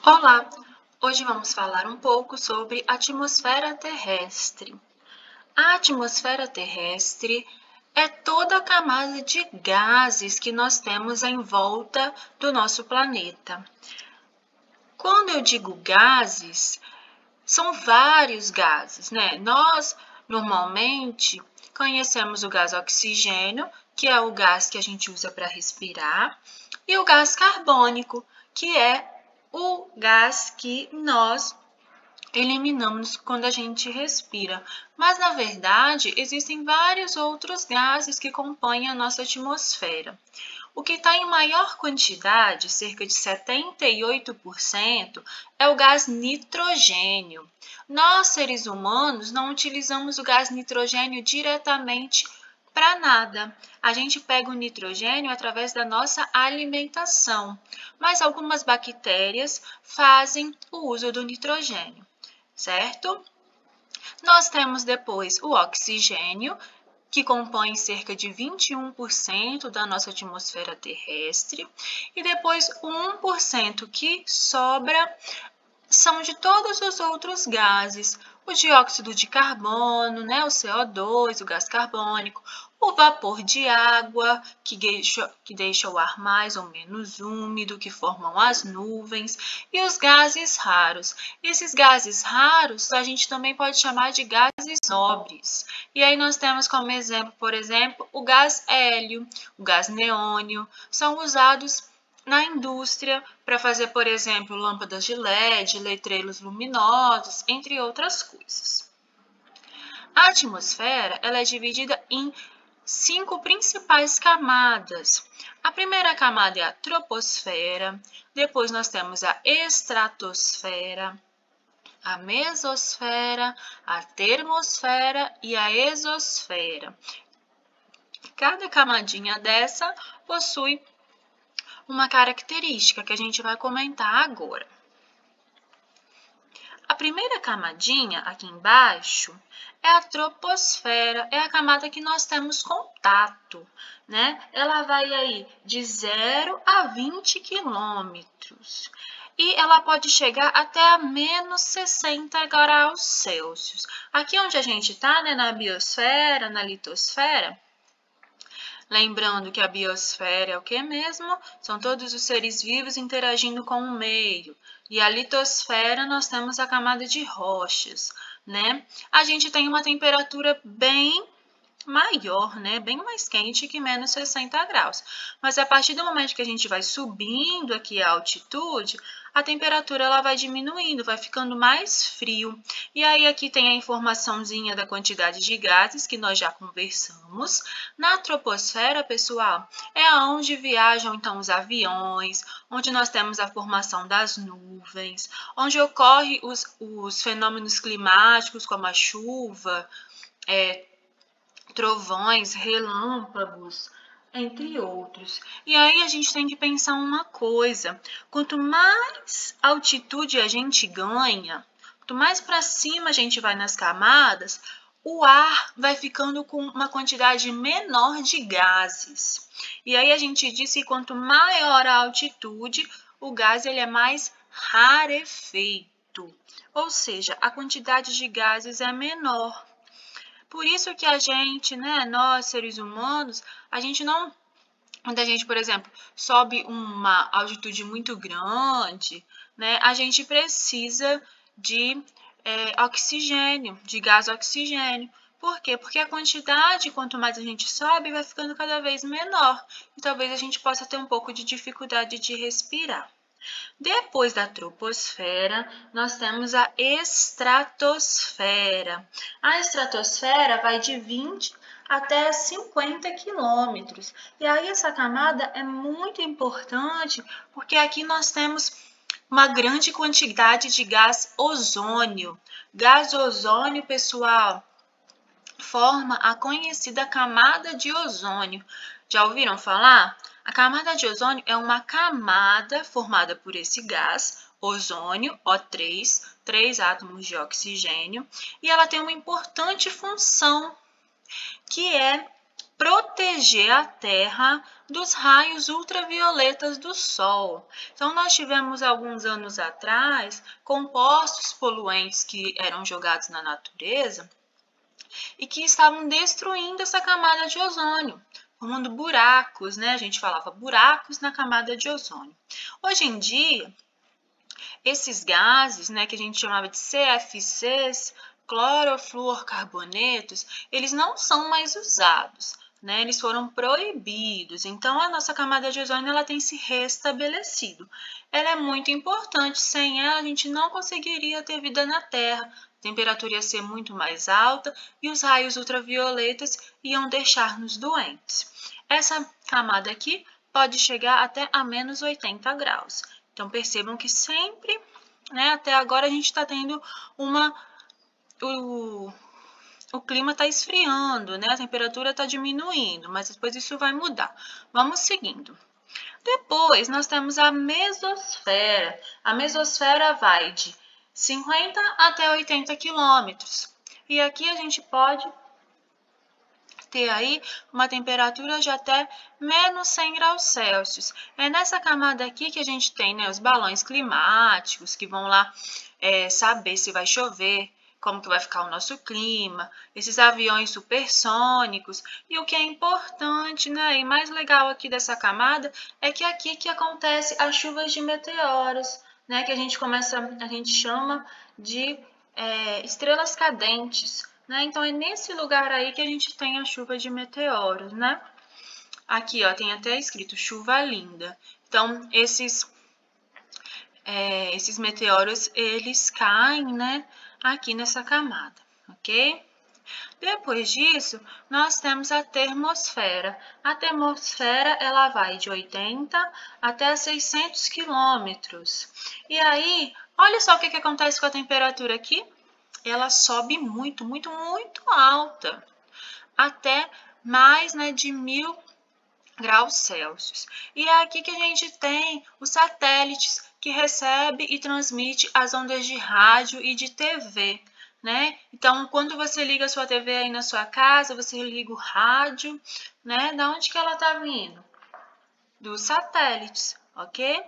Olá! Hoje vamos falar um pouco sobre a atmosfera terrestre. A atmosfera terrestre é toda a camada de gases que nós temos em volta do nosso planeta. Quando eu digo gases, são vários gases, né? Nós, normalmente, conhecemos o gás oxigênio, que é o gás que a gente usa para respirar, e o gás carbônico, que é o gás que nós eliminamos quando a gente respira. Mas, na verdade, existem vários outros gases que compõem a nossa atmosfera. O que está em maior quantidade, cerca de 78%, é o gás nitrogênio. Nós, seres humanos, não utilizamos o gás nitrogênio diretamente para nada. A gente pega o nitrogênio através da nossa alimentação, mas algumas bactérias fazem o uso do nitrogênio, certo? Nós temos depois o oxigênio, que compõe cerca de 21% da nossa atmosfera terrestre, e depois o 1% que sobra são de todos os outros gases, o dióxido de carbono, né, o CO2, o gás carbônico, o vapor de água, que deixa o ar mais ou menos úmido, que formam as nuvens, e os gases raros. Esses gases raros a gente também pode chamar de gases nobres. E aí nós temos como exemplo, por exemplo, o gás hélio, o gás neônio, são usados na indústria para fazer, por exemplo, lâmpadas de LED, letreiros luminosos, entre outras coisas. A atmosfera ela é dividida em 5 principais camadas. A primeira camada é a troposfera, depois nós temos a estratosfera, a mesosfera, a termosfera e a exosfera. Cada camadinha dessa possui uma característica que a gente vai comentar agora. A primeira camadinha, aqui embaixo, é a troposfera, é a camada que nós temos contato, né? Ela vai aí de 0 a 20 quilômetros e ela pode chegar até a menos 60 graus Celsius. Aqui onde a gente está, né, na biosfera, na litosfera, lembrando que a biosfera é o que mesmo? São todos os seres vivos interagindo com o meio. E a litosfera nós temos a camada de rochas, né? A gente tem uma temperatura bem maior, né? Bem mais quente que menos 60 graus. Mas a partir do momento que a gente vai subindo aqui a altitude, a temperatura ela vai diminuindo, vai ficando mais frio. E aí aqui tem a informaçãozinha da quantidade de gases que nós já conversamos. Na troposfera, pessoal, é onde viajam então os aviões, onde nós temos a formação das nuvens, onde ocorrem os fenômenos climáticos como a chuva, trovões, relâmpagos, entre outros. E aí a gente tem que pensar uma coisa: quanto mais altitude a gente ganha, quanto mais para cima a gente vai nas camadas, o ar vai ficando com uma quantidade menor de gases. E aí a gente diz que quanto maior a altitude, o gás ele é mais rarefeito, ou seja, a quantidade de gases é menor. Por isso que a gente, né, nós seres humanos, a gente não, quando a gente, por exemplo, sobe uma altitude muito grande, né, a gente precisa de oxigênio, de gás oxigênio. Por quê? Porque a quantidade, quanto mais a gente sobe, vai ficando cada vez menor. E talvez a gente possa ter um pouco de dificuldade de respirar. Depois da troposfera, nós temos a estratosfera. A estratosfera vai de 20 até 50 quilômetros. E aí essa camada é muito importante porque aqui nós temos uma grande quantidade de gás ozônio. Gás ozônio, pessoal, forma a conhecida camada de ozônio. Já ouviram falar? A camada de ozônio é uma camada formada por esse gás, ozônio, O3, 3 átomos de oxigênio, e ela tem uma importante função, que é proteger a Terra dos raios ultravioletas do Sol. Então, nós tivemos alguns anos atrás compostos poluentes que eram jogados na natureza e que estavam destruindo essa camada de ozônio, formando buracos, né? A gente falava buracos na camada de ozônio. Hoje em dia, esses gases, né, que a gente chamava de CFCs, clorofluorcarbonetos, eles não são mais usados, né? Eles foram proibidos. Então, a nossa camada de ozônio ela tem se restabelecido. Ela é muito importante. Sem ela, a gente não conseguiria ter vida na Terra. A temperatura ia ser muito mais alta e os raios ultravioletas iam deixar-nos doentes. Essa camada aqui pode chegar até a menos 80 graus. Então, percebam que sempre, né, até agora a gente está tendo o clima está esfriando, né, a temperatura está diminuindo, mas depois isso vai mudar. Vamos seguindo. Depois, nós temos a mesosfera. A mesosfera vai de 50 até 80 quilômetros. E aqui a gente pode ter aí uma temperatura de até menos 100 graus Celsius. É nessa camada aqui que a gente tem, né, os balões climáticos que vão lá saber se vai chover, como que vai ficar o nosso clima, esses aviões supersônicos. E o que é importante, né, e mais legal aqui dessa camada é que aqui que acontece as chuvas de meteoros, né, que a gente chama de estrelas cadentes. Né? Então, é nesse lugar aí que a gente tem a chuva de meteoros, né? Aqui, ó, tem até escrito chuva linda. Então, esses meteoros, eles caem, né? Aqui nessa camada, ok? Depois disso, nós temos a termosfera. A termosfera, ela vai de 80 até 600 quilômetros. E aí, olha só o que acontece com a temperatura aqui. Ela sobe muito, muito, muito alta, até mais, né, de 1000 graus Celsius. E é aqui que a gente tem os satélites que recebe e transmite as ondas de rádio e de TV, né? Então, quando você liga a sua TV aí na sua casa, você liga o rádio, né? Da onde que ela tá vindo? Dos satélites, ok?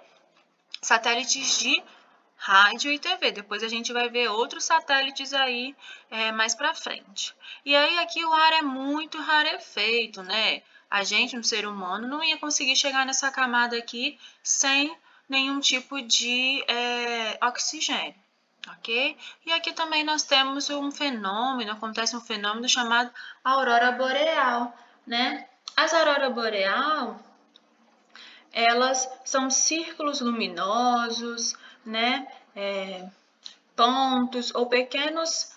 Satélites de rádio e TV. Depois a gente vai ver outros satélites aí mais para frente. E aí aqui o ar é muito rarefeito, né? A gente, um ser humano, não ia conseguir chegar nessa camada aqui sem nenhum tipo de oxigênio, ok? E aqui também nós temos acontece um fenômeno chamado aurora boreal, né? As auroras boreal, elas são círculos luminosos, né? Pontos ou pequenos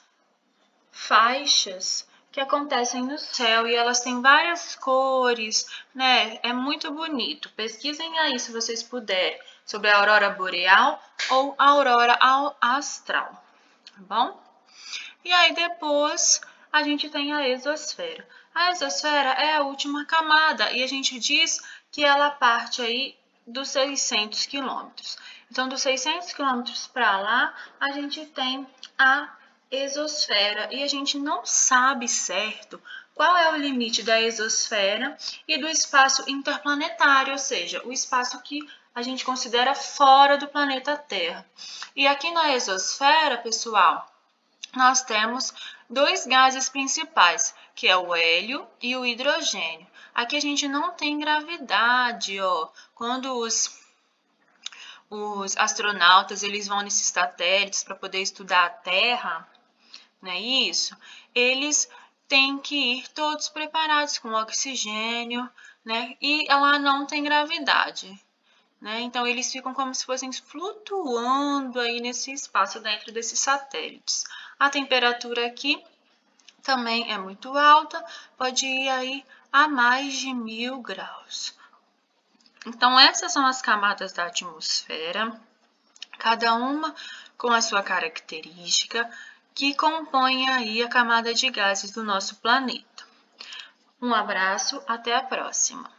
faixas que acontecem no céu e elas têm várias cores, né? É muito bonito. Pesquisem aí se vocês puderem sobre a aurora boreal ou a aurora astral, tá bom? E aí depois a gente tem a exosfera. A exosfera é a última camada e a gente diz que ela parte aí dos 600 quilômetros. Então, dos 600 quilômetros para lá, a gente tem a exosfera e a gente não sabe certo qual é o limite da exosfera e do espaço interplanetário, ou seja, o espaço que a gente considera fora do planeta Terra. E aqui na exosfera, pessoal, nós temos dois gases principais, que é o hélio e o hidrogênio. Aqui a gente não tem gravidade, ó. Quando os astronautas eles vão nesses satélites para poder estudar a Terra, não é isso? Eles têm que ir todos preparados com oxigênio, né? E lá não tem gravidade, né? Então eles ficam como se fossem flutuando aí nesse espaço dentro desses satélites. A temperatura aqui também é muito alta, pode ir aí a mais de 1000 graus. Então essas são as camadas da atmosfera, cada uma com a sua característica, que compõem aí a camada de gases do nosso planeta. Um abraço, até a próxima!